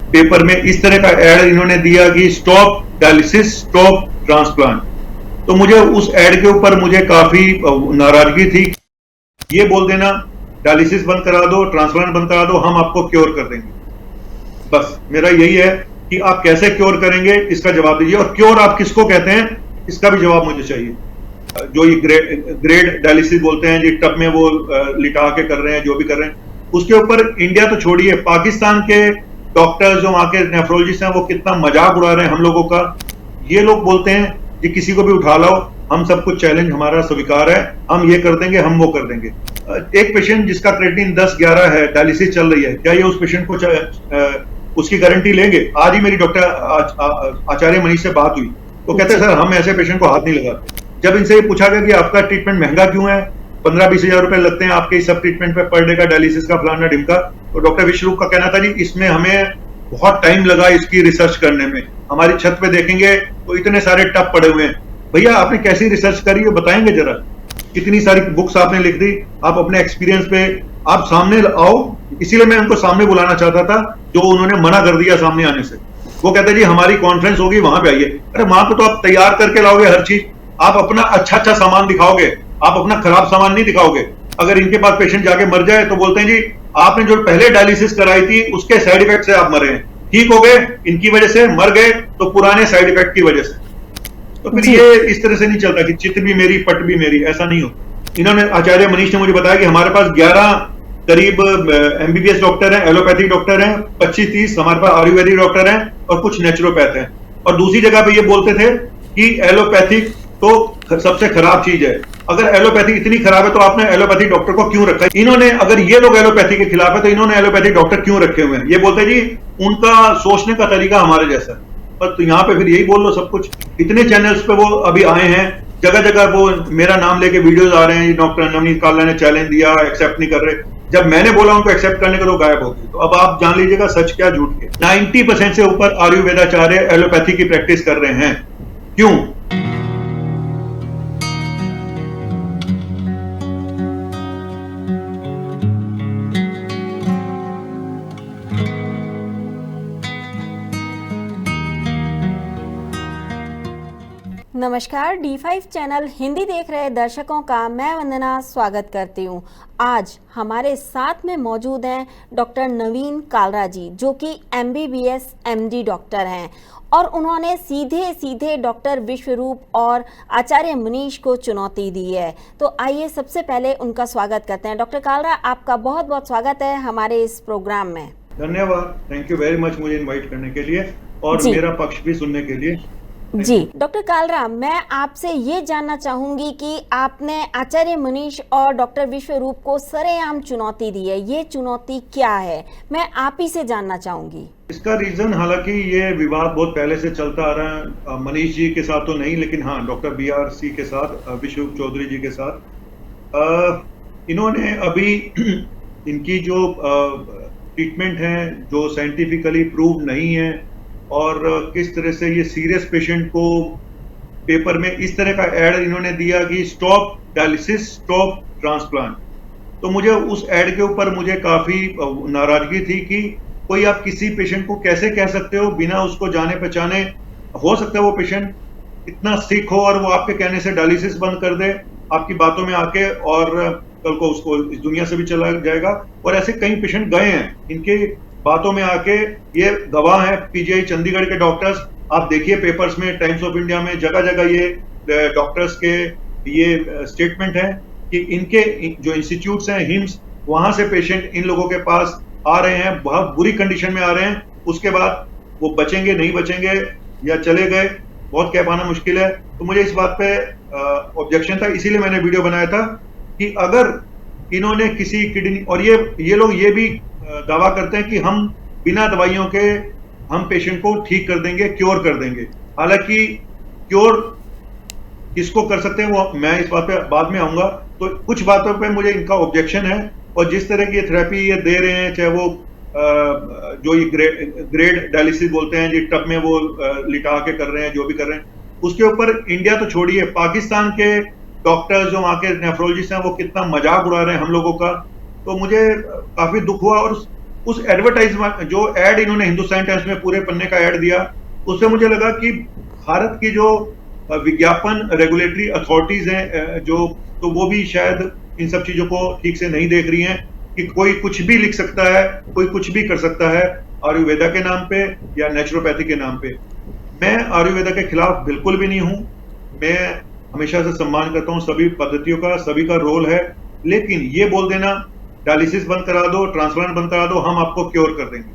Paper में इस तरह का एड इन्होंने दिया कि स्टॉप डायलिसिस स्टॉप ट्रांसप्लांट। तो मुझे उस एड के ऊपर मुझे काफी नाराजगी थी। ये बोल देना डायलिसिस बंद करा दो, ट्रांसप्लांट बंद करा दो, हम आपको क्योर कर देंगे। बस मेरा यही है कि आप कैसे क्योर करेंगे इसका जवाब दीजिए, और क्योर आप किसको कहते हैं इसका भी जवाब मुझे चाहिए। जो ये ग्रेड डायलिसिस बोलते हैं जी, टब में वो लिटा के कर रहे हैं, जो भी कर रहे हैं, उसके ऊपर इंडिया तो छोड़िए, पाकिस्तान के डॉक्टर्स जो वहां के नेफ्रोलॉजिस्ट हैं वो कितना मजाक उड़ा रहे हैं हम लोगों का। ये लोग बोलते हैं कि किसी को भी उठा लाओ, हम सब कुछ चैलेंज हमारा स्वीकार है, हम ये कर देंगे, हम वो कर देंगे। एक पेशेंट जिसका क्रेटिनिन 10-11 है, डायलिसिस चल रही है, क्या ये उस पेशेंट को उसकी गारंटी लेंगे? आज ही मेरी डॉक्टर आचार्य मनीष से बात हुई, वो कहते हैं सर हम ऐसे पेशेंट को हाथ नहीं लगाते। जब इनसे ये पूछा गया कि आपका ट्रीटमेंट महंगा क्यों है, 15-20 हजार रुपए लगते हैं आपके सब ट्रीटमेंट पे पर डे का, डायलिसिस का, फलाना ढिमका, तो डॉक्टर विश्वरूप का कहना था जी इसमें हमें बहुत टाइम लगा इसकी रिसर्च करने में, हमारी छत पे देखेंगे तो इतने सारे टब पड़े हुए हैं। भैया आपने कैसी रिसर्च करी है बताएंगे जरा, कितनी सारी बुक्स आपने लिख दी, आप अपने एक्सपीरियंस पे आप सामने आओ। इसीलिए मैं उनको सामने बुलाना चाहता था, जो उन्होंने मना कर दिया सामने आने से। वो कहते जी हमारी कॉन्फ्रेंस होगी वहां पे आइए। अरे वहां पे तो आप तैयार करके लाओगे हर चीज, आप अपना अच्छा सामान दिखाओगे, आप अपना खराब सामान नहीं दिखाओगे। अगर इनके पास पेशेंट जाके मर जाए तो बोलते हैं जी आपने जो पहले डायलिसिस कराई थी उसके साइड इफेक्ट से आप मरे हैं, ठीक हो गए इनकी वजह से, मर गए तो पुराने साइड इफेक्ट की वजह से। तो फिर ये इस तरह से नहीं चलता कि चित भी मेरी पट भी मेरी, ऐसा नहीं हो। इन्होंने आचार्य मनीष ने मुझे बताया कि हमारे पास 11 करीब एमबीबीएस डॉक्टर हैं, एलोपैथिक डॉक्टर हैं, 25-30 हमारे पास आयुर्वेदिक डॉक्टर हैं और कुछ नेचुरोपैथ हैं। और दूसरी जगह पे ये बोलते थे कि एलोपैथिक तो सबसे खराब चीज है, अगर एलोपैथी इतनी खराब है तो आपने एलोपैथिक डॉक्टर को क्यों रखा है? इन्होंने, अगर ये लोग एलोपैथी के खिलाफ है तो इन्होंने एलोपैथिक डॉक्टर क्यों रखे हुए हैं? ये बोलते जी उनका सोचने का तरीका हमारे जैसा है। पर तो यहाँ पे फिर यही बोल लो सब कुछ। इतने चैनल्स पे वो अभी आए हैं, जगह जगह वो मेरा नाम लेके वीडियोस आ रहे हैं, डॉक्टर नवनीत काला ने चैलेंज दिया, एक्सेप्ट नहीं कर रहे। जब मैंने बोला उनको एक्सेप्ट करने को तो गायब हो गए। तो अब आप जान लीजिएगा सच क्या झूठ क्या। 90% से ऊपर आयुर्वेदाचार्य एलोपैथी की प्रैक्टिस कर रहे हैं। क्यों? नमस्कार, D5 चैनल हिंदी देख रहे दर्शकों का मैं वंदना स्वागत करती हूँ। आज हमारे साथ में मौजूद हैं डॉक्टर नवीन कालरा जी, जो कि MBBS MD डॉक्टर हैं और उन्होंने सीधे सीधे डॉक्टर विश्वरूप और आचार्य मनीष को चुनौती दी है। तो आइए सबसे पहले उनका स्वागत करते हैं। डॉक्टर कालरा, आपका बहुत बहुत स्वागत है हमारे इस प्रोग्राम में। धन्यवाद, थैंक यू वेरी मच मुझे इन्वाइट करने के लिए और मेरा पक्ष भी सुनने के लिए। जी डॉक्टर कालरा, मैं आपसे ये जानना चाहूंगी कि आपने आचार्य मनीष और डॉक्टर विश्वरूप को सरेआम चुनौती दी है, ये चुनौती क्या है? मैं आप ही से जानना चाहूंगी। इसका रीजन, हालांकि ये विवाद बहुत पहले से चलता आ रहा है, मनीष जी के साथ तो नहीं, लेकिन हाँ डॉक्टर BRC के साथ, विश्वरूप चौधरी जी के साथ। इन्होंने अभी इनकी जो ट्रीटमेंट है जो साइंटिफिकली प्रूव नहीं है, और किस तरह से ये सीरियस पेशेंट को पेपर में इस तरह का एड इन्होंने दिया कि स्टॉप डायलिसिस स्टॉप ट्रांसप्लांट। तो मुझे उस एड के ऊपर मुझे काफी नाराजगी थी कि कोई आप किसी पेशेंट को कैसे कह सकते हो बिना उसको जाने पहचाने। हो सकता है वो पेशेंट इतना सिक हो और वो आपके कहने से डायलिसिस बंद कर दे आपकी बातों में आके, और कल को उसको इस दुनिया से भी चला जाएगा। और ऐसे कई पेशेंट गए हैं इनके बातों में आके, ये गवाह है PGI चंडीगढ़ के डॉक्टर्स। आप देखिए पेपर्स में, टाइम्स ऑफ इंडिया में, जगह जगह ये डॉक्टर्स के ये स्टेटमेंट है कि इनके जो इंस्टीट्यूट्स हैं हिम्स, वहां से पेशेंट इन लोगों के पास आ रहे हैं, बहुत बुरी कंडीशन में आ रहे हैं। उसके बाद वो बचेंगे नहीं बचेंगे या चले गए, बहुत कह पाना मुश्किल है। तो मुझे इस बात पे ऑब्जेक्शन था, इसीलिए मैंने वीडियो बनाया था कि अगर इन्होंने किसी किडनी, और ये लोग ये भी दावा करते हैं कि हम बिना दवाइयों के हम पेशेंट को ठीक कर देंगे, क्योर कर देंगे। हालांकि क्योर किसको कर सकते हैं वो मैं इस बात पे बाद में आऊंगा। तो कुछ बातों पे मुझे इनका ऑब्जेक्शन है, और जिस तरह की ये थेरेपी ये दे रहे हैं, चाहे वो जो ये ग्रेड डायलिसिस बोलते हैं जी, टब में वो लिटा के कर रहे हैं, जो भी कर रहे हैं, उसके ऊपर इंडिया तो छोड़िए, पाकिस्तान के डॉक्टर्स जो वहाँ के नेफ्रोलॉजिस्ट हैं वो कितना मजाक उड़ा रहे हैं हम लोगों का। तो मुझे काफी दुख हुआ। और उस एडवर्टाइजमेंट जो एड इन्होंने हिंदुस्तान टाइम्स में पूरे पन्ने का एड दिया, उससे मुझे लगा कि भारत की जो विज्ञापन रेगुलेटरी अथॉरिटीज हैं जो, तो वो भी शायद इन सब चीजों को ठीक से नहीं देख रही हैं कि कोई कुछ भी लिख सकता है, कोई कुछ भी कर सकता है आयुर्वेदा के नाम पे या नेचुरोपैथी के नाम पे। मैं आयुर्वेदा के खिलाफ बिल्कुल भी नहीं हूं। मैं हमेशा से सम्मान करता हूं सभी पद्धतियों का, सभी का रोल है, लेकिन ये बोल देना डायलिसिस बंद करा दो, ट्रांसप्लांट बंद करा दो, हम आपको क्योर कर देंगे,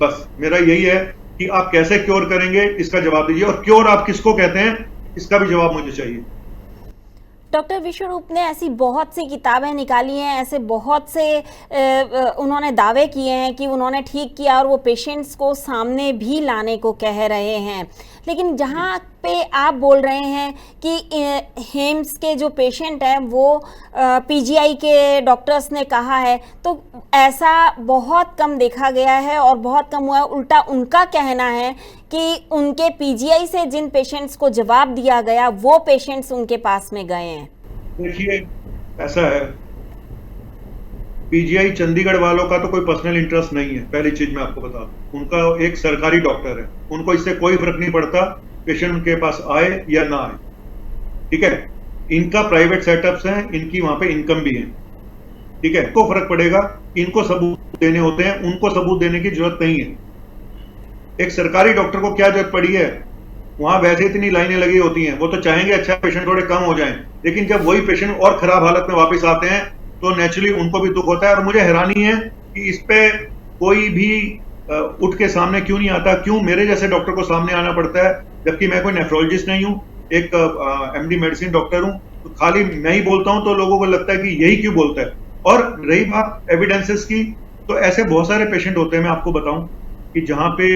बस मेरा यही है कि आप कैसे क्योर करेंगे इसका जवाब दीजिए, और क्योर आप किसको कहते हैं इसका भी जवाब मुझे चाहिए। डॉक्टर विश्वरूप ने ऐसी बहुत सी किताबें निकाली हैं, ऐसे बहुत से उन्होंने दावे किए हैं कि उन्होंने ठीक किया, और वो पेशेंट्स को सामने भी लाने को कह रहे हैं। लेकिन जहाँ पे आप बोल रहे हैं कि हेम्स के जो पेशेंट हैं वो पीजीआई के डॉक्टर्स ने कहा है, तो ऐसा बहुत कम देखा गया है और बहुत कम हुआ है। उल्टा उनका कहना है कि उनके पीजीआई से जिन पेशेंट्स को जवाब दिया गया वो पेशेंट्स उनके पास में गए हैं। देखिए, ऐसा है, पीजीआई चंडीगढ़ वालों का तो कोई पर्सनल इंटरेस्ट नहीं है, पहली चीज मैं आपको बता दूं। उनका एक सरकारी डॉक्टर है, उनको इससे कोई फर्क नहीं पड़ता पेशेंट उनके पास आए या ना आए, ठीक है। इनका प्राइवेट सेटअप्स हैं, इनकी वहां पे इनकम भी है, ठीक है। को फर्क पड़ेगा, इनको सबूत देने होते हैं, उनको सबूत देने की जरूरत नहीं है। एक सरकारी डॉक्टर को क्या जरूरत पड़ी है, वहां वैसे इतनी लाइनें लगी होती हैं, वो तो चाहेंगे अच्छा पेशेंट थोड़े कम हो जाएं, लेकिन जब वही पेशेंट और खराब हालत में वापस आते हैं तो नेचुरली उनको भी दुख होता है। और मुझे हैरानी है कि इस पे कोई भी उठ के सामने क्यों नहीं आता, क्यों मेरे जैसे डॉक्टर को सामने आना पड़ता है, जबकि मैं कोई नेफ्रोलॉजिस्ट नहीं हूँ, एक एमडी मेडिसिन डॉक्टर हूँ, तो खाली मैं ही बोलता हूँ तो लोगों को लगता है कि यही क्यों बोलता है। और रही बात एविडेंसेस की, तो ऐसे बहुत सारे पेशेंट होते हैं, मैं आपको बताऊं कि जहां पे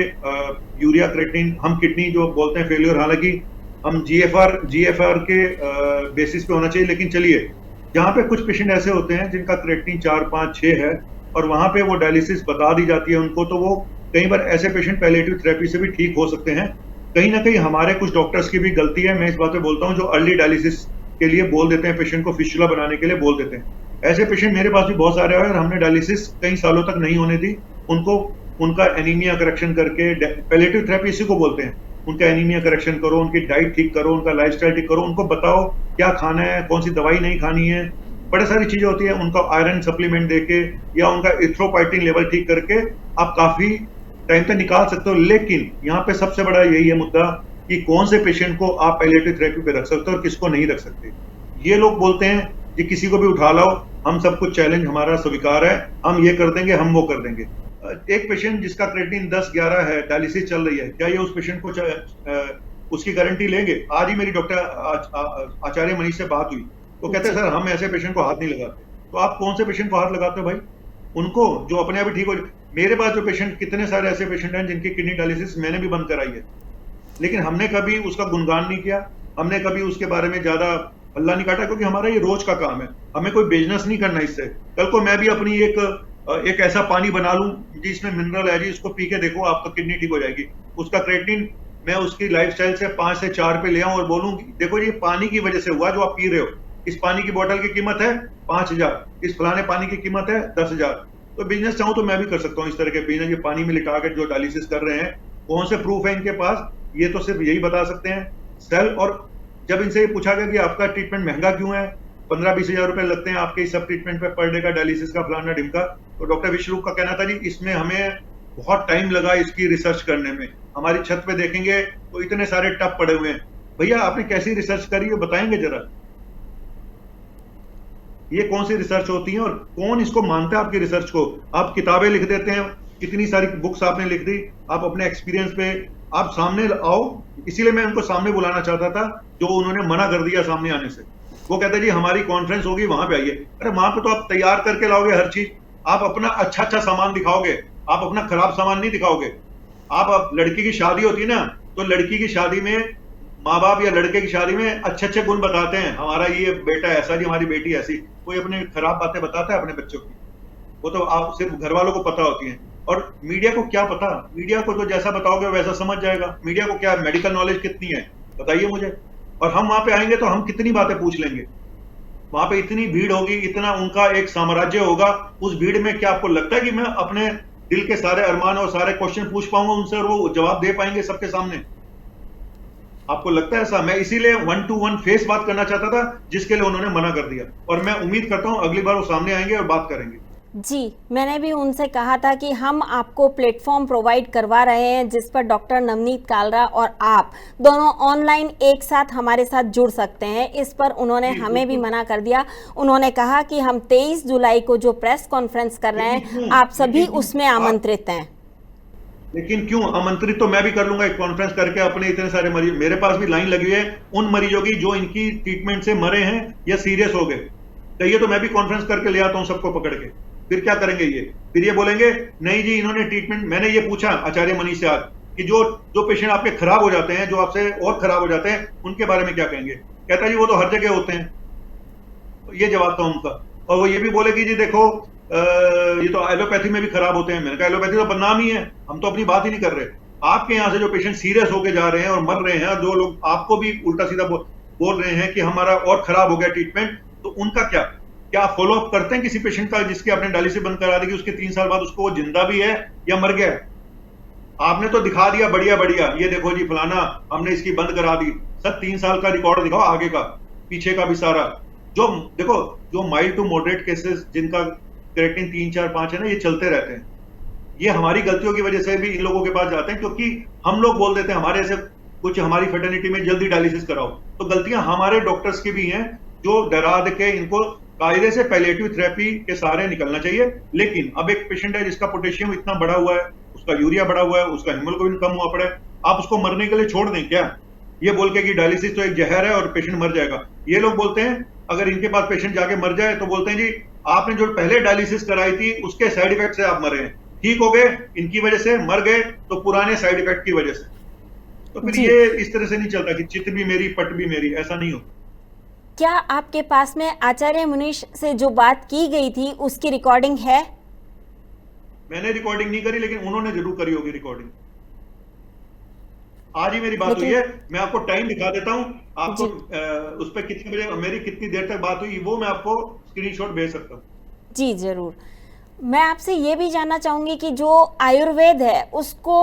यूरिया क्रेटिनिन, हम किडनी जो बोलते हैं फेलियर, हालांकि हम जीएफआर के बेसिस पे होना चाहिए, लेकिन चलिए, जहां पे कुछ पेशेंट ऐसे होते हैं जिनका क्रेटिनिन 4, 5, 6 है और वहां पे वो डायलिसिस बता दी जाती है उनको, तो वो कई बार ऐसे पेशेंट पैलिएटिव थेरेपी से भी ठीक हो सकते हैं। कहीं ना कहीं हमारे कुछ डॉक्टर्स की भी गलती है, मैं इस बात पे बोलता हूँ, जो अर्ली डायलिसिस के लिए बोल देते हैं, पेशेंट को फिस्टुला बनाने के लिए बोल देते हैं। ऐसे पेशेंट मेरे पास भी बहुत सारे आए और हमने डायलिसिस कई सालों तक नहीं होने दी, उनको उनका एनीमिया करेक्शन करके, पैलिएटिव थेरेपी इसी को बोलते हैं, उनका एनीमिया करेक्शन करो, उनकी डाइट ठीक करो, उनका लाइफस्टाइल ठीक करो, उनको बताओ क्या खाना है, कौन सी दवाई नहीं खानी है, बड़ी सारी चीजें होती है, उनका आयरन सप्लीमेंट देके या उनका इथ्रोपाइटिन लेवल ठीक करके आप काफी टाइम तक निकाल सकते हो। लेकिन यहाँ पे सबसे बड़ा यही है मुद्दा कि कौन से पेशेंट को आप पैलिएटिव थेरेपी पे रख सकते हो और किसको नहीं रख सकते। ये लोग बोलते हैं कि किसी को भी उठा लाओ, हम सब कुछ चैलेंज हमारा स्वीकार है, हम ये कर देंगे, हम वो कर देंगे। एक पेशेंट जिसका क्रेटिनिन 10-11 है, डायलिसिस चल रही है, क्या ये उस पेशेंट को उसकी गारंटी लेंगे? आज ही मेरी डॉक्टर आचार्य मनीष से बात हुई, तो कहते हैं सर हम ऐसे पेशेंट को हाथ नहीं लगाते। तो आप कौन से पेशेंट को हाथ लगाते हो भाई? उनको जो अपने आप ही ठीक हो। मेरे पास जो पेशेंट, कितने सारे ऐसे पेशेंट हैं जिनकी किडनी डायलिसिस मैंने भी बंद कराई है, लेकिन हमने कभी उसका गुणगान नहीं किया, हमने कभी उसके बारे में ज्यादा हल्ला नहीं काटा, क्योंकि हमारा ये रोज का काम है, हमें कोई बिजनेस नहीं करना इससे। कल को मैं भी अपनी एक ऐसा पानी बना लूं जिसमें मिनरल है जी, इसको पी के देखो आपका किडनी ठीक हो जाएगी, उसका क्रेटिनिन मैं उसकी लाइफस्टाइल से 5 से 4 पे ले आऊं और बोलूं देखो ये पानी की वजह से हुआ जो आप पी रहे हो, इस पानी की बोतल की कीमत है 5,000, इस फलाने पानी की कीमत है 10,000। तो बिजनेस चाहूं तो मैं भी कर सकता हूं इस तरह के बिजनेस, ये पानी में लिटा के जो डायलिसिस कर रहे हैं, कौन से प्रूफ है इनके पास, ये तो सिर्फ यही बता सकते हैं सेल। और जब इनसे ये पूछा गया कि आपका ट्रीटमेंट महंगा क्यों है, 15-20 हजार रुपए लगते हैं आपके इस सब ट्रीटमेंट पे पर डे का, डायलिसिस का, फलाना ढिमका, तो डॉक्टर विश्वरूप का कहना था जी इसमें हमें बहुत टाइम लगा इसकी रिसर्च करने में, हमारी छत पे देखेंगे तो इतने सारे टब पड़े हुए हैं। भैया आपने कैसी रिसर्च करी है बताएंगे जरा, ये कौन सी रिसर्च होती है और कौन इसको मानता है आपकी रिसर्च को? आप किताबें लिख देते हैं, कितनी सारी बुक्स आपने लिख दी, आप अपने एक्सपीरियंस पे आप सामने आओ, इसीलिए मैं उनको सामने बुलाना चाहता था, जो उन्होंने मना कर दिया सामने आने से। वो कहते जी हमारी कॉन्फ्रेंस होगी वहां पे आइए। अरे वहां पे तो आप तैयार करके लाओगे हर चीज, आप अपना अच्छा अच्छा सामान दिखाओगे, आप अपना खराब सामान नहीं दिखाओगे। आप लड़की की शादी होती है ना, तो लड़की की शादी में माँ बाप या लड़के की शादी में अच्छे अच्छे गुण बताते हैं, हमारा ये बेटा ऐसा जी, हमारी बेटी ऐसी, कोई अपने खराब बातें बताता है अपने बच्चों की? वो तो आप सिर्फ घर वालों को पता होती हैं। और मीडिया को क्या पता, मीडिया को तो जैसा बताओगे वैसा समझ जाएगा। मीडिया को क्या मेडिकल नॉलेज कितनी है बताइए मुझे, और हम वहां पे आएंगे तो हम कितनी बातें पूछ लेंगे। वहां पे इतनी भीड़ होगी, इतना उनका एक साम्राज्य होगा, उस भीड़ में क्या आपको लगता है कि मैं अपने दिल के सारे अरमान और सारे क्वेश्चन पूछ पाऊंगा उनसे और वो जवाब दे पाएंगे सबके सामने? आपको लगता है ऐसा? मैं इसीलिए 1-to-1 फेस बात करना चाहता था, जिसके लिए उन्होंने मना कर दिया, और मैं उम्मीद करता हूं अगली बार वो सामने आएंगे और बात करेंगे। जी, मैंने भी उनसे कहा था कि हम आपको प्लेटफॉर्म प्रोवाइड करवा रहे हैं जिस पर डॉक्टर नवनीत कालरा और आप दोनों ऑनलाइन एक साथ हमारे साथ जुड़ सकते हैं। इस पर उन्होंने हमें भी मना कर दिया। उन्होंने कहा कि हम 23 जुलाई को जो प्रेस कॉन्फ्रेंस कर रहे हैं, आप सभी उसमें आमंत्रित हैं। लेकिन क्यों आमंत्रित? तो मैं भी कर लूंगा एक कॉन्फ्रेंस करके। अपने इतने सारे मरीज, मेरे पास भी लाइन लगी है उन मरीजों की जो इनकी ट्रीटमेंट से मरे हैं या सीरियस हो गए। कहिए तो मैं भी कॉन्फ्रेंस करके ले आता हूं सबको पकड़ के। फिर क्या करेंगे ये? फिर ये बोलेंगे नहीं जी इन्होंने ट्रीटमेंट। मैंने ये पूछा आचार्य मनीष से आज कि जो जो पेशेंट आपके खराब हो जाते हैं, जो आपसे और खराब हो जाते हैं, उनके बारे में क्या कहेंगे? कहता जी वो तो हर जगह होते हैं। ये जवाब था उनका। और वो ये भी बोले कि जी देखो ये तो एलोपैथी में भी खराब होते हैं। मैंने कहा एलोपैथी तो बदनाम ही है, हम तो अपनी बात ही नहीं कर रहे। आपके यहाँ से जो पेशेंट सीरियस होके जा रहे हैं और मर रहे हैं, और जो लोग आपको भी उल्टा सीधा बोल रहे हैं कि हमारा और खराब हो गया ट्रीटमेंट, तो उनका क्या? क्या आप फॉलो अप करते हैं किसी पेशेंट का जिसकी आपने डायलिसिस बंद करा दी कि उसके 3 साल बाद उसको वो जिंदा भी है या मर गया है? आपने तो दिखा दिया बढ़िया बढ़िया, ये देखो जी फलाना हमने इसकी बंद करा दी। सर 3 साल का रिकॉर्ड दिखाओ, आगे का पीछे का भी सारा। जो देखो जो माइल्ड टू मॉडरेट केसेस जिनका क्रिएटिनिन 3, 4, 5 है ना, ये चलते रहते हैं। ये हमारी गलतियों की वजह से भी इन लोगों के पास जाते हैं, क्योंकि हम लोग बोल देते हैं हमारे ऐसे कुछ हमारी फर्टिलिटी में जल्दी डायलिसिस कराओ। तो गलतियां हमारे डॉक्टर्स की भी हैं जो डरा दे के इनको कायदे से पैलिएटिव थेरेपी के सहारे निकलना चाहिए। लेकिन अब एक पेशेंट है जिसका पोटेशियम इतना बढ़ा हुआ है, उसका यूरिया बढ़ा हुआ है, उसका हीमोग्लोबिन कम हुआ पड़ा है, आप उसको मरने के लिए छोड़ दें क्या? ये बोल के कि डायलिसिस तो एक जहर है और पेशेंट मर जाएगा। ये लोग बोलते हैं अगर इनके पास पेशेंट जाके मर जाए तो बोलते हैं जी आपने जो पहले डायलिसिस कराई थी उसके साइड इफेक्ट से आप मरे हैं, ठीक हो गए इनकी वजह से, मर गए तो पुराने साइड इफेक्ट की वजह से। तो फिर ये इस तरह से नहीं चलता कि चित भी मेरी पट भी मेरी, ऐसा नहीं होता। क्या आपके पास में आचार्य मनीष से जो बात की गई थी उसकी रिकॉर्डिंग है? मैंने रिकॉर्डिंग नहीं करी, लेकिन उन्होंने जरूर करी होगी रिकॉर्डिंग। आज ही मेरी बात हुई है, मैं आपको टाइम दिखा देता हूं आपको। उस पर कितने बजे मेरी कितनी देर तक बात हुई वो मैं आपको स्क्रीनशॉट भेज सकता हूं। जी जरूर। मैं आपसे ये भी जानना चाहूंगी कि जो आयुर्वेद है उसको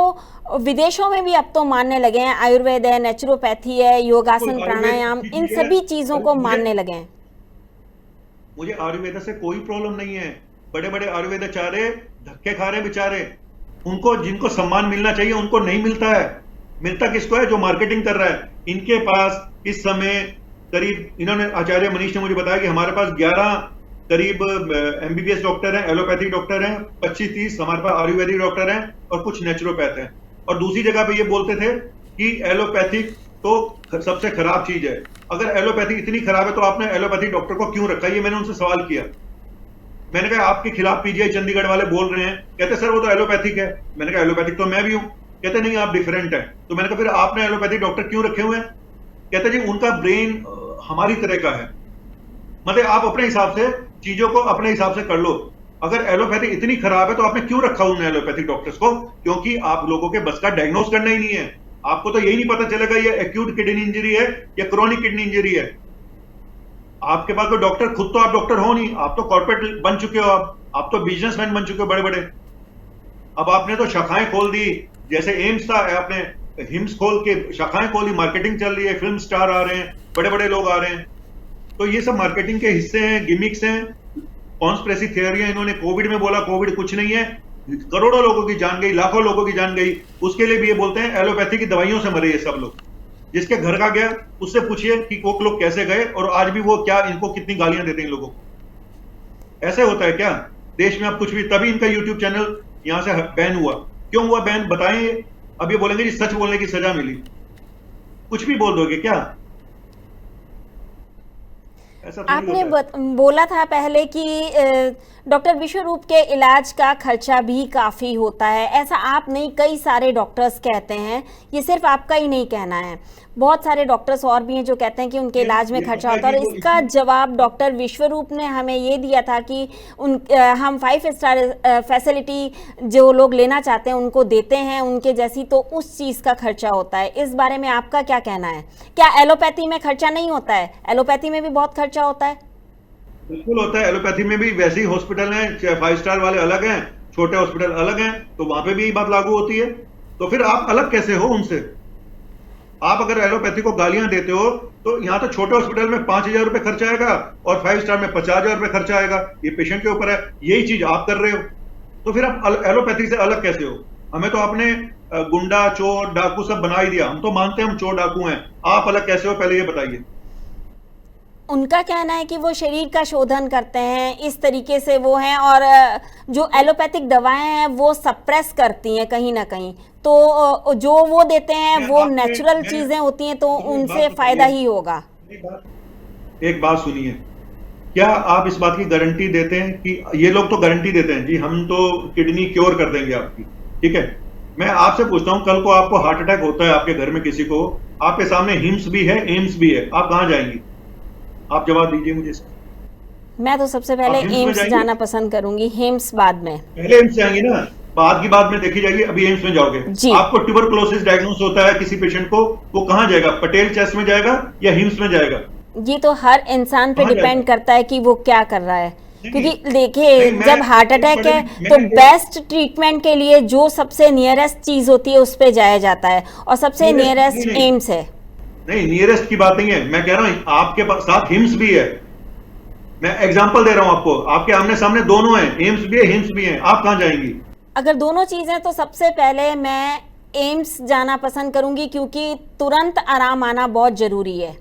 विदेशों में भी अब तो मानने लगे हैं। आयुर्वेद है, नेचुरोपैथी है, योगासन, प्राणायाम, इन सभी चीजों को मानने लगे हैं। मुझे आयुर्वेद से कोई प्रॉब्लम नहीं है। बड़े बड़े आयुर्वेदाचार्य धक्के खा रहे बेचारे, उनको जिनको सम्मान मिलना चाहिए उनको नहीं मिलता है। मिलता किसको है? जो मार्केटिंग कर रहा है। इनके पास इस समय करीब, इन्होंने आचार्य मनीष ने मुझे बताया कि हमारे पास 11 करीब एमबीबीएस डॉक्टर हैं, एलोपैथिक डॉक्टर हैं, 25-30 हमारे पास आयुर्वेदिक डॉक्टर हैं और कुछ नेचुरोपैथ हैं। और दूसरी जगह पे ये बोलते थे कि एलोपैथिक तो सबसे खराब चीज है। अगर एलोपैथी इतनी खराब है तो आपने एलोपैथिक डॉक्टर को क्यों रखा? ये मैंने उनसे सवाल किया। मैंने कहा आपके खिलाफ पीजीआई चंडीगढ़ वाले बोल रहे हैं, कहते सर वो तो एलोपैथिक है। मैंने कहा एलोपैथिक तो मैं भी हूं। कहते नहीं आप डिफरेंट है। तो मैंने कहा फिर आपने एलोपैथिक डॉक्टर क्यों रखे हुए हैं? कहते जी उनका ब्रेन हमारी तरह का है, मतलब आप अपने हिसाब से चीजों को अपने हिसाब से कर लो। अगर एलोपैथी इतनी खराब है तो आपने क्यों रखा उन एलोपैथिक डॉक्टर्स को? क्योंकि आप लोगों के बस का डायग्नोस करना ही नहीं है। आपको तो यही नहीं पता चलेगा ये एक्यूट किडनी इंजरी है या क्रोनिक किडनी इंजरी है। आपके पास तो डॉक्टर, खुद तो आप डॉक्टर हो नहीं, आप तो कॉर्पोरेट बन चुके हो, आप तो बिजनेसमैन बन चुके हो बड़े बड़े। अब आपने तो शाखाएं खोल दी, जैसे एम्स था आपने हिम्स खोल के शाखाएं खोली, मार्केटिंग चल रही है, फिल्म स्टार आ रहे हैं, बड़े बड़े लोग आ रहे हैं। तो ये सब मार्केटिंग के हिस्से हैं, गिमिक्स हैं, कॉन्स्पिरेसी थियरियां। इन्होंने कोविड में बोला कोविड कुछ नहीं है, करोड़ों लोगों की जान गई, लाखों लोगों की जान गई। उसके लिए भी ये बोलते हैं एलोपैथी की दवाइयों से मरे ये सब लोग। जिसके घर का गया उससे पूछिए कि वो लोग कैसे गए और आज भी वो क्या, इनको कितनी गालियां देते हैं इन लोगों को। ऐसे होता है क्या देश में? अब कुछ भी, तभी इनका यूट्यूब चैनल यहां से बैन हुआ। क्यों हुआ बैन बताएं? अब ये बोलेंगे जी सच बोलने की सजा मिली। कुछ भी बोल दोगे क्या? आपने बोला था पहले कि डॉक्टर विश्वरूप के इलाज का खर्चा भी काफ़ी होता है। ऐसा आप नहीं, कई सारे डॉक्टर्स कहते हैं, ये सिर्फ आपका ही नहीं कहना है, बहुत सारे डॉक्टर्स और भी हैं जो कहते हैं कि उनके इलाज में खर्चा होता है। और इसका जवाब डॉक्टर विश्वरूप ने हमें ये दिया था कि हम 5 स्टार फैसिलिटी जो लोग लेना चाहते हैं उनको देते हैं उनके जैसी, तो उस चीज़ का खर्चा होता है। इस बारे में आपका क्या कहना है? क्या एलोपैथी में खर्चा नहीं होता है? एलोपैथी में भी बहुत खर्चा होता है। बिल्कुल होता है, एलोपैथी में भी वैसे ही हॉस्पिटल हैं, चाहे 5 स्टार वाले अलग हैं, छोटे हॉस्पिटल अलग हैं, तो वहां पे भी यही बात लागू होती है। तो फिर आप अलग कैसे हो उनसे? आप अगर एलोपैथी को गालियां देते हो तो यहाँ तो छोटे हॉस्पिटल में 5,000 रुपए खर्चा आएगा और 5 स्टार में 50,000 रुपए खर्चा आएगा। ये पेशेंट के ऊपर है, यही चीज आप कर रहे हो। तो फिर आप एलोपैथी से अलग कैसे हो? हमें तो आपने गुंडा, चोर, डाकू सब बना ही दिया। हम तो मानते हैं हम चोर डाकू हैं, आप अलग कैसे हो पहले ये बताइए। उनका कहना है कि वो शरीर का शोधन करते हैं, इस तरीके से वो हैं, और जो एलोपैथिक दवाएं हैं वो सप्रेस करती हैं कहीं ना कहीं, तो जो वो देते हैं वो नेचुरल चीजें होती हैं, तो उनसे फायदा ही होगा। एक बात सुनिए, क्या आप इस बात की गारंटी देते हैं कि ये लोग तो गारंटी देते हैं जी हम तो किडनी क्योर कर देंगे आपकी, ठीक है? मैं आपसे पूछता हूं, कल को आपको हार्ट अटैक होता है आपके घर में किसी को, आपके सामने हिम्स भी है, एम्स भी है, आप कहां जाएंगी? आप जवाब दीजिए मुझे इसका। मैं तो सबसे पहले एम्स जाना पसंद करूंगी, हिम्स बाद में। पहले एम्स जाएंगी ना, बाद की बात में देखी जाएगी, अभी एम्स में जाओगे। आपको ट्यूबरकुलोसिस डायग्नोस होता है किसी पेशेंट को, वो कहां जाएगा? पटेल चेस्ट में जाएगा या हिम्स में जाएगा? ये तो हर इंसान पे डिपेंड करता है कि वो क्या कर रहा है, क्योंकि देखिए जब हार्ट अटैक है तो बेस्ट ट्रीटमेंट के लिए जो सबसे नियरेस्ट चीज होती है उस पे जाया जाता है, और सबसे नियरेस्ट एम्स है। नहीं, नियरेस्ट की बात नहीं है, मैं कह रहा हूं आपके साथ हिम्स भी है। मैं एग्जांपल दे रहा हूं आपको, आपके आमने सामने दोनों हैं, एम्स भी है, हिम्स भी है, आप कहां जाएंगी? अगर दोनों चीजें तो सबसे पहले मैं एम्स जाना पसंद करूंगी, क्योंकि तुरंत आराम आना बहुत जरूरी है।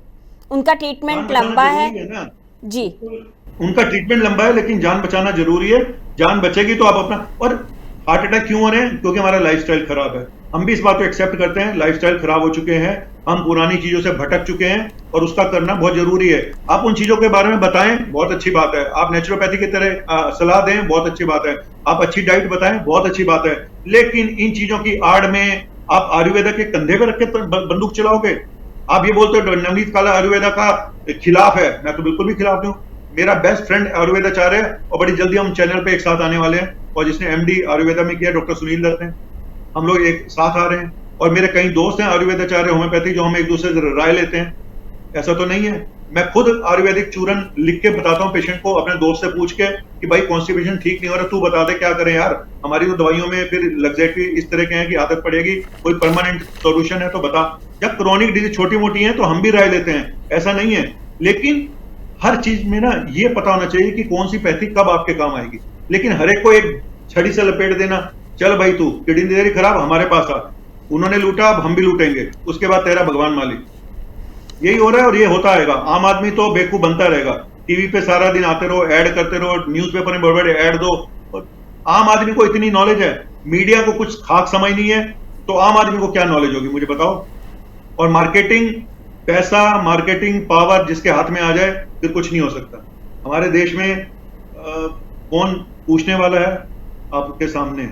उनका ट्रीटमेंट लंबा है जी, उनका ट्रीटमेंट लंबा है, लेकिन जान बचाना जरूरी है। जान बचेगी तो आप अपना। और हार्ट अटैक क्यों हो रहे हैं? क्योंकि हमारा लाइफस्टाइल खराब है। हम भी इस बात को एक्सेप्ट करते हैं, लाइफस्टाइल खराब हो चुके हैं, हम पुरानी चीजों से भटक चुके हैं, और उसका करना बहुत जरूरी है। आप उन चीजों के बारे में बताएं, बहुत अच्छी बात है। आप नेचुरोपैथी की तरह सलाह दें, बहुत अच्छी बात है। आप अच्छी डाइट बताएं, बहुत अच्छी बात है। लेकिन इन चीजों की आड़ में आप आयुर्वेदा के कंधे पर रख के बंदूक चलाओगे। आप ये बोलते हो नवनीत काला आयुर्वेदा का खिलाफ है, मैं तो बिल्कुल भी खिलाफ नहीं हूं। मेरा बेस्ट फ्रेंड आयुर्वेदाचार्य है, और बड़ी जल्दी हम चैनल पे एक साथ आने वाले हैं, और जिसने एमडी आयुर्वेदा में किया, डॉक्टर सुनील दत्त हैं। हम लोग एक साथ आ रहे हैं, और मेरे कई दोस्त हैं आयुर्वेदाचार्य होम्योपैथी, जो हम एक दूसरे से राय लेते हैं। ऐसा तो नहीं है, मैं खुद आयुर्वेदिक चूरन लिख के बताता हूँ पेशेंट को, अपने दोस्त से पूछ के कि भाई कॉन्स्टिपेशन ठीक नहीं हो रहा, तू बता दे क्या करें यार, हमारी तो दवाइयों में फिर लग्जरी इस तरह के हैं कि आदत पड़ेगी, कोई परमानेंट सॉल्यूशन है तो बता। जब क्रोनिक डिजीज छोटी मोटी है तो हम भी राय लेते हैं, ऐसा नहीं है। लेकिन हर चीज में ना ये पता होना चाहिए कि कौन सी पैथी कब आपके काम आएगी। लेकिन हर एक को एक छड़ी से लपेट देना, चल भाई तू किडनी तेरी खराब, हमारे पास आ, उन्होंने लूटा अब हम भी लूटेंगे, उसके बाद तेरा भगवान मालिक, यही हो रहा है और ये होता रहेगा। आम आदमी तो बेवकूफ बनता रहेगा, टीवी पे सारा दिन आते रहो, ऐड करते रहो, न्यूज़पेपर में बड़े बड़े ऐड दो। और आम आदमी को इतनी नॉलेज है, मीडिया को कुछ खाक समझ नहीं है, तो आम आदमी को क्या नॉलेज होगी मुझे बताओ। और मार्केटिंग, पैसा, मार्केटिंग पावर जिसके हाथ में आ जाए फिर कुछ नहीं हो सकता। हमारे देश में कौन पूछने वाला है आपके सामने?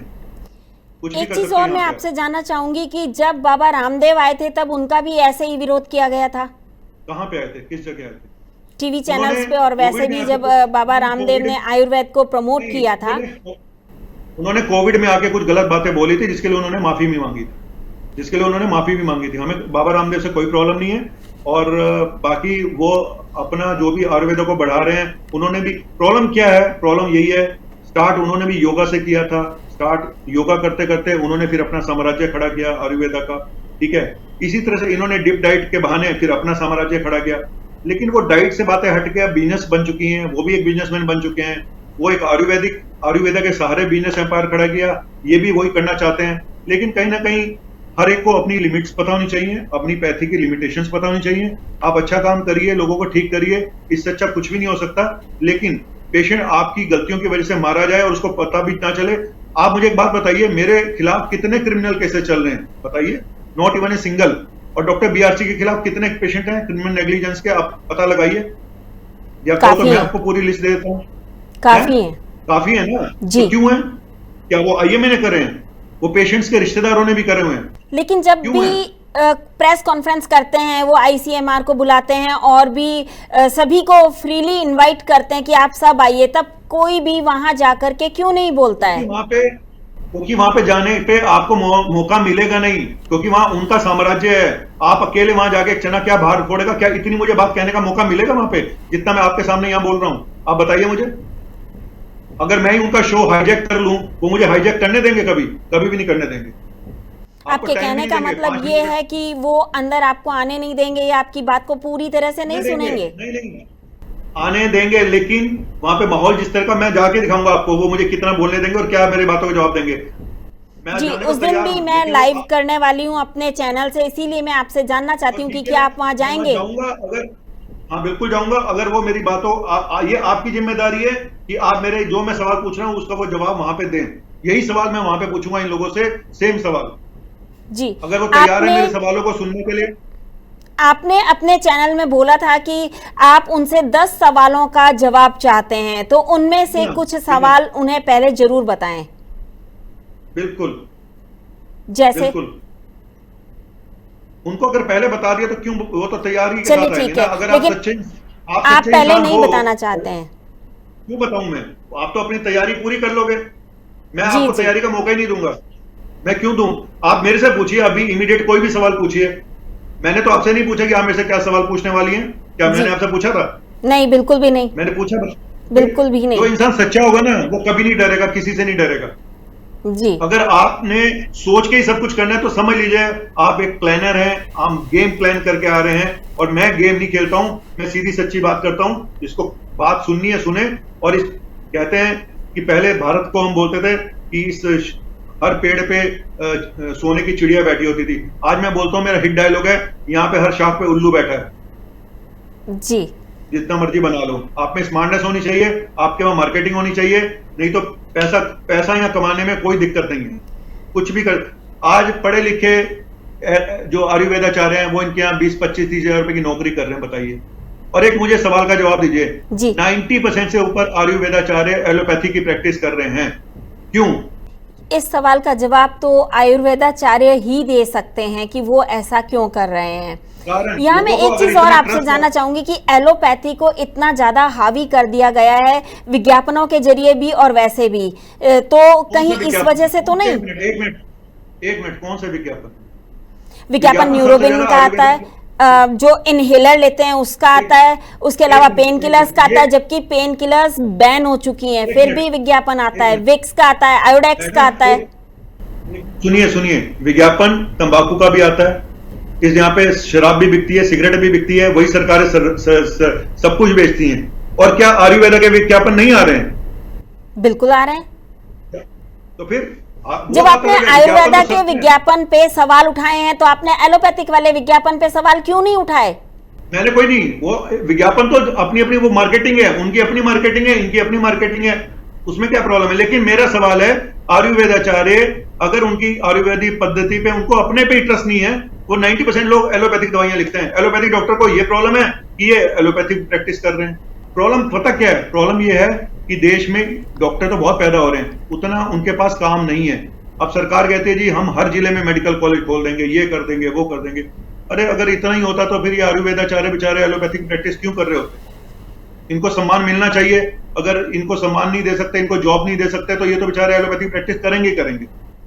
एक चीज और मैं आपसे जानना चाहूंगी कि जब बाबा रामदेव आए थे तब उनका भी ऐसे ही विरोध किया गया था। कहाँ पे आए थे, किस जगह आए थे? टीवी चैनल्स पे, और वैसे भी जब बाबा रामदेव ने आयुर्वेद को प्रमोट किया था, उन्होंने कोविड में आके कुछ गलत बातें बोली थी, जिसके लिए उन्होंने माफी भी मांगी थी, हमें बाबा रामदेव से कोई प्रॉब्लम नहीं है। और बाकी वो अपना जो भी आयुर्वेद को बढ़ा रहे हैं, उन्होंने भी, प्रॉब्लम क्या है, प्रॉब्लम यही है, स्टार्ट उन्होंने भी योगा से किया था, स्टार्ट योगा करते करते उन्होंने फिर अपना साम्राज्य खड़ा किया आयुर्वेदा का, ठीक है। इसी तरह से इन्होंने डिप डाइट के बहाने फिर अपना साम्राज्य खड़ा किया, लेकिन वो डाइट से बातें हट के अब बिजनेस बन चुकी हैं, वो भी एक बिजनेसमैन बन चुके हैं। वो एक आयुर्वेदा के सहारे बिजनेस एम्पायर खड़ा किया, ये भी वही करना चाहते हैं। लेकिन कहीं ना कहीं हर एक को अपनी लिमिट्स पता होनी चाहिए, अपनी पैथी की लिमिटेशंस पता होनी चाहिए। आप अच्छा काम करिए, लोगों को ठीक करिए, इससे अच्छा कुछ भी नहीं हो सकता। लेकिन पेशेंट आपकी गलतियों की वजह से मारा जाए और उसको पता भी ना चले। आप मुझे एक बात बताइए, मेरे खिलाफ कितने क्रिमिनल केसेस चल रहे हैं बताइए, नॉट इवन ए सिंगल। और डॉक्टर बीआरसी के खिलाफ कितने पेशेंट हैं क्रिमिनल नेग्लिजेंस के, आप पता लगाइए, या तो मैं आपको पूरी लिस्ट दे देता हूँ। काफी है ना जी। तो क्यों है? क्या वो आईएमए ने करे हैं? वो पेशेंट्स के रिश्तेदारों ने भी करे हुए हैं। लेकिन जब भी प्रेस कॉन्फ्रेंस करते हैं, वो आईसीएमआर को बुलाते हैं और भी सभी को फ्रीली इनवाइट करते हैं कि आप सब आइए, तब कोई भी वहां जाकर के क्यों नहीं बोलता है? क्योंकि वहां पे जाने पे आपको मौका मिलेगा नहीं, क्योंकि वहां उनका साम्राज्य है। आप अकेले वहां जाके चना क्या बाहर फोड़ेगा क्या? इतनी मुझे बात कहने का मौका मिलेगा वहां पे, जितना मैं आपके सामने यहाँ बोल रहा हूँ? आप बताइए मुझे। अगर मैं ही उनका शो हाईजैक कर लूं, वो मुझे हाईजैक करने देंगे? कभी कभी भी नहीं करने देंगे। आपको आपके टाइम भी कहने नहीं का देंगे, मतलब 5 ये मिनट है कि वो अंदर आपको आने नहीं देंगे या आपकी बात को पूरी तरह से नहीं नहीं देंगे, सुनेंगे? नहीं नहीं आने देंगे, लेकिन वहां पे माहौल जिस तरह का, मैं जाके दिखाऊंगा आपको वो मुझे कितना बोलने देंगे और क्या मेरी बातों का जवाब देंगे। मैं जी, जाने को उस दिन तैयार भी हूं, मैं लेकिन लाइव करने वाली हूँ अपने चैनल से, इसीलिए मैं आपसे जानना तो चाहती हूँ कि ठीक क्या है, आप वहां मैं वहां जाएंगे? जाऊंगा। अगर हाँ बिल्कुल जाऊंगा, अगर वो मेरी बातों ये आपकी जिम्मेदारी है कि आप मेरे जो मैं सवाल पूछ रहा हूँ उसका वो जवाब वहां पे दें। यही सवाल मैं वहां पे पूछूंगा इन लोगों से, सेम सवाल। जी। अगर वो तैयार है आपने मेरे सवालों को सुनने के लिए। आपने अपने चैनल में बोला था कि आप उनसे 10 सवालों का जवाब चाहते हैं, तो उनमें है से ना, कुछ ठीक है, सवाल उन्हें पहले जरूर बताएं। बिल्कुल जैसे? बिल्कुल। उनको अगर पहले बता दिया तो क्यों, वो तो तैयारी के चलिए साथ आएंगे ठीक ना। है, अगर लेकिन आप आप सच्चे पहले इंसान नहीं हो, बताना चाहते हैं? क्यों बताऊं मैं? आप तो अपनी तैयारी पूरी कर लोगे, मैं जी आपको जी। तैयारी का मौका ही नहीं दूंगा। मैं क्यों दूं? आप मेरे से पूछिए अभी इमीडिएट कोई भी सवाल पूछिए। मैंने तो आपसे नहीं पूछा कि आप मेरे से क्या सवाल पूछने वाली हैं। क्या जी मैंने आपसे पूछा था? नहीं, बिल्कुल भी नहीं। मैंने पूछा था? फिर बिल्कुल भी जो नहीं। इंसान सच्चा होगा ना वो कभी नहीं डरेगा, किसी से नहीं डरेगा। जी अगर आपने सोच के ही सब कुछ करना है तो समझ लीजिए आप एक प्लानर हैं, हम गेम प्लान करके आ रहे हैं। और मैं गेम नहीं खेलता हूं, मैं सीधी सच्ची बात करता हूं। जिसको बात सुननी है सुने। और इस कहते हैं कि पहले भारत को हम बोलते थे कि इस हर पेड़ पे सोने की चिड़िया बैठी होती थी। आज मैं बोलता हूं, मेरा हिट डायलॉग है, यहाँ पे हर शाख पे उल्लू बैठा है। जी। जितना मर्जी बना लो, आप में स्मार्टनेस होनी चाहिए, आपके वहां मार्केटिंग होनी चाहिए। नहीं तो पैसा पैसा यहाँ कमाने में कोई दिक्कत नहीं है, कुछ भी कर। आज पढ़े लिखे जो आयुर्वेदाचार्य हैं वो इनके यहाँ 20-25-30 हजार रुपए की नौकरी कर रहे हैं, बताइए। और एक मुझे सवाल का जवाब दीजिए। जी 90% से ऊपर आयुर्वेदाचार्य एलोपैथी की प्रैक्टिस कर रहे हैं, क्यों? इस सवाल का जवाब तो आयुर्वेदाचार्य ही दे सकते हैं कि वो ऐसा क्यों कर रहे हैं। कारण यहाँ मैं लोगों को एक अगर चीज और इतना आपसे ट्रस्ट जानना चाहूंगी कि एलोपैथी को इतना ज्यादा हावी कर दिया गया है विज्ञापनों के जरिए भी और वैसे भी, तो कौन सा कहीं इस विज्ञापन? वजह से तो नहीं? एक मिनट कौन सा विज्ञापन? विज्ञापन सबसे न्यूरोबिन ज्यादा का आता है, आयुर्वेदिक जो इनहेलर लेते हैं उसका आता है, उसके अलावा पेन किलर्स का आता है, जबकि पेन किलर्स बैन हो चुकी हैं, एक फिर मिनट भी विज्ञापन आता एक है। मिनट विक्स का आता है, आयोडेक्स का आता है। सुनिए सुनिए, विज्ञापन तंबाकू का भी आता है। इस यहाँ पे शराब भी बिकती है, सिगरेट भी बिकती है, वही सरकारें सब कुछ बेचती हैं। और क्या आयुर्वेदा के विज्ञापन नहीं आ रहे हैं? बिल्कुल आ रहे हैं। तो फिर वो जब बात आपने अलग है, आयुर्वेदा विज्ञापन तो के सत्य है। विज्ञापन पे सवाल उठाए हैं, तो आपने एलोपैथिक वाले विज्ञापन पे सवाल क्यों नहीं उठाए? मैंने कोई नहीं, वो विज्ञापन तो अपनी अपनी वो मार्केटिंग है, उनकी अपनी मार्केटिंग है, इनकी अपनी मार्केटिंग है, उसमें क्या प्रॉब्लम है? लेकिन मेरा सवाल है, आयुर्वेदाचार्य अगर उनकी आयुर्वेदिक पद्धति पे उनको अपने पे ट्रस्ट नहीं है, वो 90% लोग एलोपैथिक दवाइयां लिखते हैं। एलोपैथिक डॉक्टर को ये प्रॉब्लम है कि ये एलोपैथिक प्रैक्टिस कर रहे हैं। प्रॉब्लम पता क्या है? प्रॉब्लम ये है कि देश में डॉक्टर तो बहुत पैदा हो रहे हैं, उतना उनके पास काम नहीं है। अब सरकार कहती है जी हम हर जिले में मेडिकल कॉलेज खोल देंगे, ये कर देंगे, वो कर देंगे। अरे अगर इतना ही होता तो फिर ये आयुर्वेदाचार्य बेचारे एलोपैथिक प्रैक्टिस क्यों कर रहे होते? इनको सम्मान मिलना चाहिए। अगर इनको सम्मान नहीं दे सकते, इनको जॉब नहीं दे सकते, तो ये तो बेचारे एलोपैथिक प्रैक्टिस करेंगे ही करेंगे।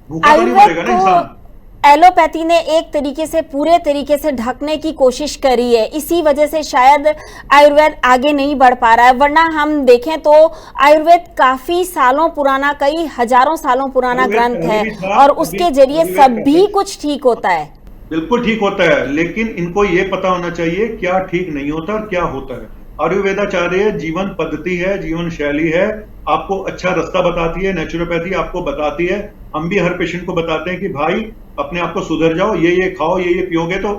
भूखा तो नहीं आयुर्वेद मरेगा ना इंसान। को एलोपैथी ने एक तरीके से पूरे तरीके से ढकने की कोशिश करी है, इसी वजह से शायद आयुर्वेद आगे नहीं बढ़ पा रहा है। वरना हम देखें तो आयुर्वेद काफी सालों पुराना, कई हजारों सालों पुराना आयुर्वेद ग्रंथ पहले है भी था, और अभी उसके जरिए आयुर्वेद सभी पहले कुछ ठीक होता है। बिल्कुल ठीक होता है, लेकिन इनको ये पता होना चाहिए क्या ठीक नहीं होता और क्या होता है। आयुर्वेदाचार्य जीवन पद्धति है, जीवन शैली है, आपको अच्छा रास्ता बताती है। नेचुरोपैथी आपको बताती है। हम भी हर पेशेंट को बताते हैं कि भाई अपने आप को सुधर जाओ, ये खाओ, ये पियोगे तो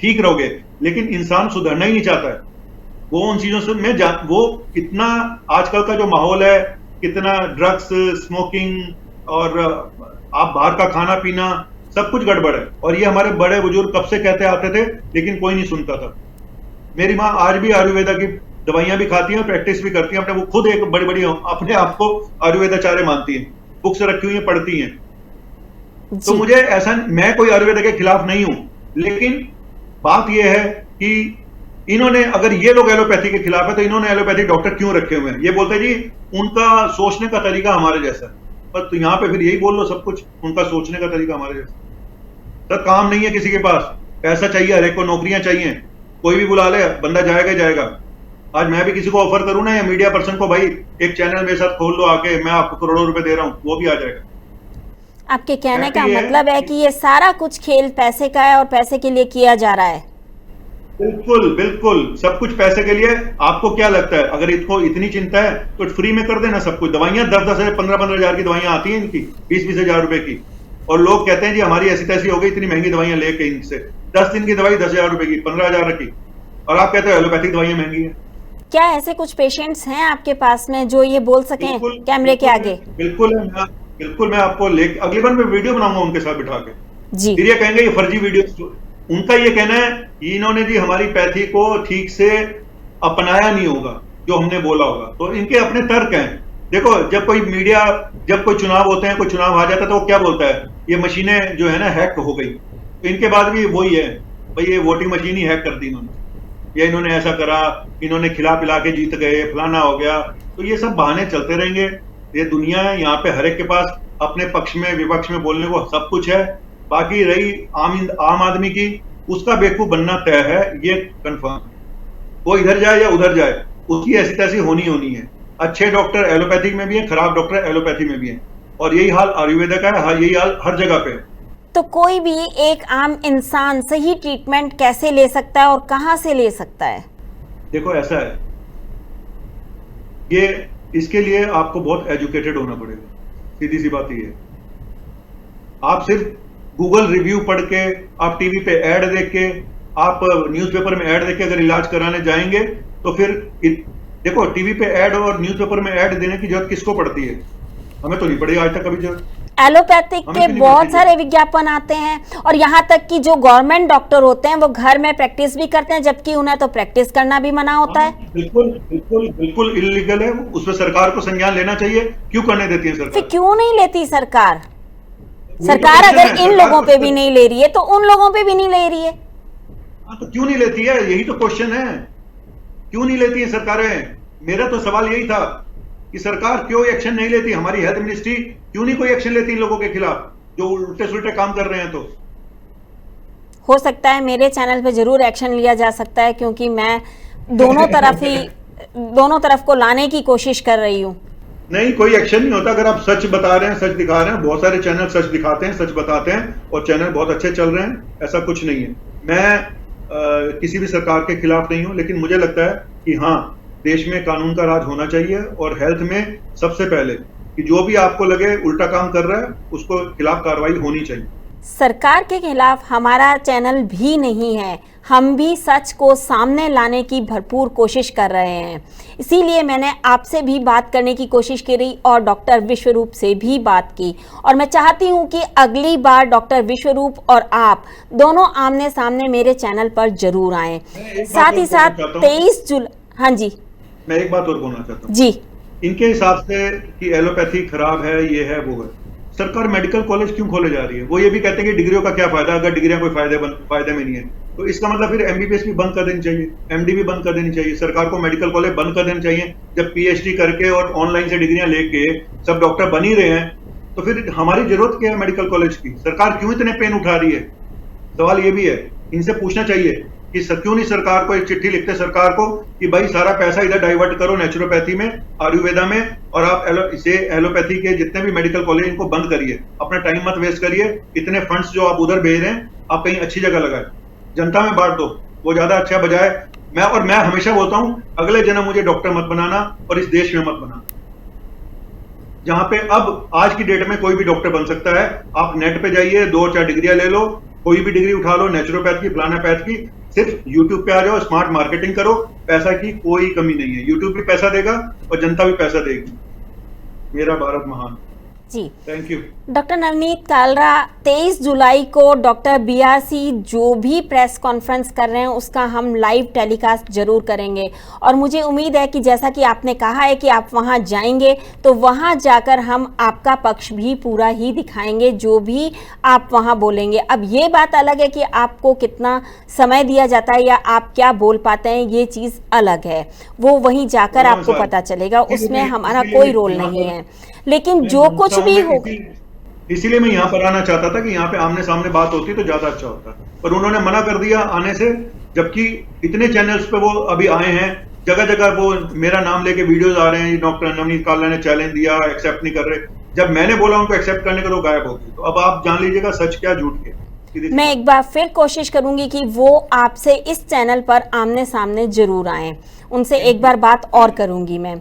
ठीक रहोगे। लेकिन इंसान सुधरना ही नहीं चाहता है। वो उन चीजों से वो कितना आजकल का जो माहौल है, कितना ड्रग्स, स्मोकिंग और आप बाहर का खाना पीना, सब कुछ गड़बड़ है। और ये हमारे बड़े बुजुर्ग कब से कहते आते थे, लेकिन कोई नहीं सुनता था। मेरी माँ आज भी आयुर्वेदा की दवाइयां भी खाती हैं, प्रैक्टिस भी करती हैं। अपने वो खुद एक बड़ी बड़ी अपने आप को आयुर्वेदाचार्य मानती हैं, बुक्स रखी हुई हैं, पढ़ती हैं। तो मुझे ऐसा, मैं कोई आयुर्वेदा के खिलाफ नहीं हूं, लेकिन बात यह है कि इन्होंने, अगर ये लोग एलोपैथी के खिलाफ है तो इन्होंने एलोपैथी डॉक्टर क्यों रखे हुए हैं? ये बोलते हैं जी उनका सोचने का तरीका हमारे जैसा है। पर तो यहां पे फिर यही बोल लो सब कुछ, उनका सोचने का तरीका हमारे जैसा। तो काम नहीं है किसी के पास, पैसा चाहिए, हर एक को नौकरियां चाहिए, कोई भी बुला ले बंदा जाएगा ही जाएगा। आज मैं भी किसी को ऑफर करूं ना, या मीडिया पर्सन को, भाई एक चैनल मेरे साथ खोल लो आके, मैं आपको करोड़ों रुपए दे रहा हूं, वो भी आ जाएगा। आपके कहने फैक्ट का ये है मतलब है कि ये सारा कुछ खेल पैसे का है और पैसे के लिए किया जा रहा है। बिल्कुल बिल्कुल, सब कुछ पैसे के लिए। आपको क्या लगता है, अगर इसको इतनी चिंता है तो फ्री में कर देना सब कुछ। दवाइयां 10-10 15-15 हजार की दवाइयां आती हैं इनकी, 20-20 हजार रुपए की, और लोग कहते हैं जी हमारी ऐसी तैसी हो गई इतनी महंगी दवाइयां लेके इनसे। 10 दिन की दवाई 10,000 रुपए की, 15,000 की, और आप कहते हो एलोपैथिक दवाइयां महंगी है। क्या ऐसे कुछ पेशेंट्स हैं आपके पास में जो ये बोल सकें बिल्कुल कैमरे के आगे? बिल्कुल है, बिल्कुल मैं आपको अगली बार मैं वीडियो बनाऊंगा उनके साथ बिठा के। जी। फिर ये कहेंगे ये फर्जी वीडियो। उनका ये कहना है इन्होंने जी हमारी पैथी को ठीक से अपनाया नहीं होगा जो हमने बोला होगा, तो इनके अपने तर्क हैं। देखो, जब कोई मीडिया, जब कोई चुनाव होते हैं, कोई चुनाव आ जाता है, तो वो क्या बोलता है, ये मशीनें जो है ना हैक हो गई। तो इनके बाद भी वही है, भाई ये वोटिंग मशीन ही हैक कर दी इन्होंने, या इन्होंने ऐसा करा, इन्होंने खिला पिला के जीत गए, फलाना हो गया। तो ये सब बहाने चलते रहेंगे। ये दुनिया है, यहाँ पे हर एक के पास अपने पक्ष में विपक्ष में बोलने को सब कुछ है। बाकी रही आम आदमी की, उसका बेवकूफ बनना तय है, ये कंफर्म। वो इधर जाए या उधर जाए, उसकी ऐसी तैसी होनी है। अच्छे डॉक्टर एलोपैथिक में भी है, खराब डॉक्टर एलोपैथी में भी है, और यही हाल आयुर्वेदा का है, यही हाल हर जगह पे है। तो कोई भी एक आम इंसान सही ट्रीटमेंट कैसे ले सकता है और कहां से ले सकता है? देखो ऐसा है, ये इसके लिए आपको बहुत एजुकेटेड होना पड़ेगा, सीधी सी बात ये है। आप सिर्फ गूगल रिव्यू पढ़ के, आप टीवी पे ऐड देख के, आप न्यूज़पेपर में ऐड देख के अगर इलाज कराने जाएंगे तो फिर देखो, टीवी पे ऐड और न्यूज़पेपर में ऐड देने की जरूरत किसको पड़ती है? हमें तो नहीं पड़ी आज तक कभी जरूरत। एलोपैथिक के बहुत सारे विज्ञापन आते हैं, और यहाँ तक कि जो गवर्नमेंट डॉक्टर होते हैं वो घर में प्रैक्टिस भी करते हैं, जबकि उन्हें तो प्रैक्टिस करना भी मना होता है। बिल्कुल बिल्कुल बिल्कुल इलीगल है, उसमें सरकार को संज्ञान लेना चाहिए। क्यों करने देती है सरकार? फिर क्यों नहीं लेती सरकार? सरकार अगर इन लोगों पे भी नहीं ले रही है तो उन लोगों पे भी नहीं ले रही है। तो क्यों नहीं लेती है, यही तो क्वेश्चन है। क्यों नहीं लेती है सरकारें? मेरा तो सवाल यही था कि सरकार क्यों एक्शन नहीं लेती, हमारी हेल्थ मिनिस्ट्री क्यों नहीं कोई एक्शन लेती इन लोगों के खिलाफ जो उल्टे सुलटे काम कर रहे हैं। तो हो सकता है मेरे चैनल पे जरूर एक्शन लिया जा सकता है, क्योंकि मैं दोनों तरफ को लाने की कोशिश कर रही हूँ। नहीं, कोई एक्शन नहीं होता अगर आप सच बता रहे हैं, सच दिखा रहे हैं। बहुत सारे चैनल सच दिखाते हैं, सच बताते हैं, और चैनल बहुत अच्छे चल रहे हैं, ऐसा कुछ नहीं है। मैं किसी भी सरकार के खिलाफ नहीं हूं, लेकिन मुझे लगता है कि हाँ, देश में कानून का राज होना चाहिए, और हेल्थ में सबसे पहले कि जो भी आपको लगे उल्टा काम कर रहा है उसको खिलाफ कार्रवाई होनी चाहिए। सरकार के खिलाफ हमारा चैनल भी नहीं है, हम भी सच को सामने लाने की भरपूर कोशिश कर रहे हैं। इसीलिए मैंने आपसे भी बात करने की कोशिश करी और डॉक्टर विश्वरूप से भी बात की, और मैं चाहती हूं कि अगली बार डॉक्टर विश्वरूप और आप दोनों आमने सामने मेरे चैनल पर जरूर आए। साथ ही साथ 23 जुलाई, हाँ जी, मैं एक बात और बोलना चाहता हूँ जी। इनके हिसाब से कि एलोपैथी खराब है, ये है वो है, सरकार मेडिकल कॉलेज क्यों खोले जा रही है? वो ये भी कहते हैं कि डिग्रियों का क्या फायदा, अगर डिग्रियां कोई फायदे में नहीं है तो इसका मतलब फिर एमबीबीएस भी बंद कर देनी चाहिए, एमडी भी बंद कर देनी चाहिए। सरकार को मेडिकल कॉलेज बंद कर देने चाहिए। जब पीएचडी करके और ऑनलाइन से डिग्रियां लेके सब डॉक्टर बन ही रहे हैं, तो फिर हमारी जरूरत क्या है मेडिकल कॉलेज की? सरकार क्यों इतने पेन उठा रही है? सवाल ये भी है, इनसे पूछना चाहिए कि क्यों नहीं सरकार को एक चिट्ठी लिखते सरकार को कि भाई सारा पैसा इधर डाइवर्ट करो नेचुरोपैथी में, आयुर्वेदा में, और आप एलोपैथी के जितने भी मेडिकल कॉलेज इनको बंद करिए। अपना टाइम मत वेस्ट करिए। इतने फंड्स जो आप उधर भेज रहे हैं, आप कहीं अच्छी जगह लगाए, जनता में बांट दो, वो ज्यादा अच्छा बजाय। मैं हमेशा बोलता हूं, अगले जन्म मुझे डॉक्टर मत बनाना और इस देश में मत बनाना, जहां पे अब आज की डेट में कोई भी डॉक्टर बन सकता है। आप नेट पे जाइए, 2-4 डिग्रियां ले लो, कोई भी डिग्री उठा लो, नेचुरोपैथ की, फलानापैथ की, सिर्फ यूट्यूब पे आ जाओ, स्मार्ट मार्केटिंग करो, पैसा की कोई कमी नहीं है। यूट्यूब भी पैसा देगा और जनता भी पैसा देगी। मेरा भारत महान। जी, thank you. Doctor Navneet Kalra, 23 जुलाई को डॉक्टर बीआरसी जो भी प्रेस कॉन्फ्रेंस कर रहे हैं उसका हम लाइव टेलीकास्ट जरूर करेंगे, और मुझे उम्मीद है कि जैसा कि आपने कहा है कि आप वहां जाएंगे तो वहां जाकर हम आपका पक्ष भी पूरा ही दिखाएंगे, जो भी आप वहां बोलेंगे। अब ये बात अलग है कि आपको कितना समय दिया जाता है या आप क्या बोल पाते हैं, ये चीज़ अलग है, वो वहीं जाकर आपको पता चलेगा, उसमें हमारा कोई रोल नहीं है। लेकिन जो कुछ भी हो, इसीलिए मैं यहाँ पर आना चाहता था कि यहाँ पे आमने सामने बात होती तो ज्यादा अच्छा होता, पर उन्होंने मना कर दिया आने से, जबकि इतने चैनल्स पे वो अभी आए हैं जगह जगह वो मेरा नाम लेके वीडियोस आ रहे हैं, डॉक्टर नवनीत कालरा ने चैलेंज दिया, एक्सेप्ट नहीं कर रहे। जब मैंने बोला उनको एक्सेप्ट करने का तो गायब हो गए। तो अब आप जान लीजिएगा सच क्या झूठ क्या। मैं एक बार फिर कोशिश करूंगी कि वो आपसे इस चैनल पर आमने सामने जरूर आएं, उनसे एक बार बात और करूंगी मैं।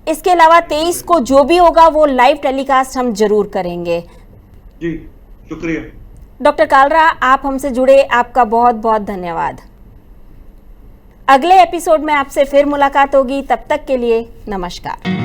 इसके अलावा 23 को जो भी होगा वो लाइव टेलीकास्ट हम जरूर करेंगे। जी शुक्रिया डॉक्टर कालरा, आप हमसे जुड़े, आपका बहुत बहुत धन्यवाद। अगले एपिसोड में आपसे फिर मुलाकात होगी, तब तक के लिए नमस्कार।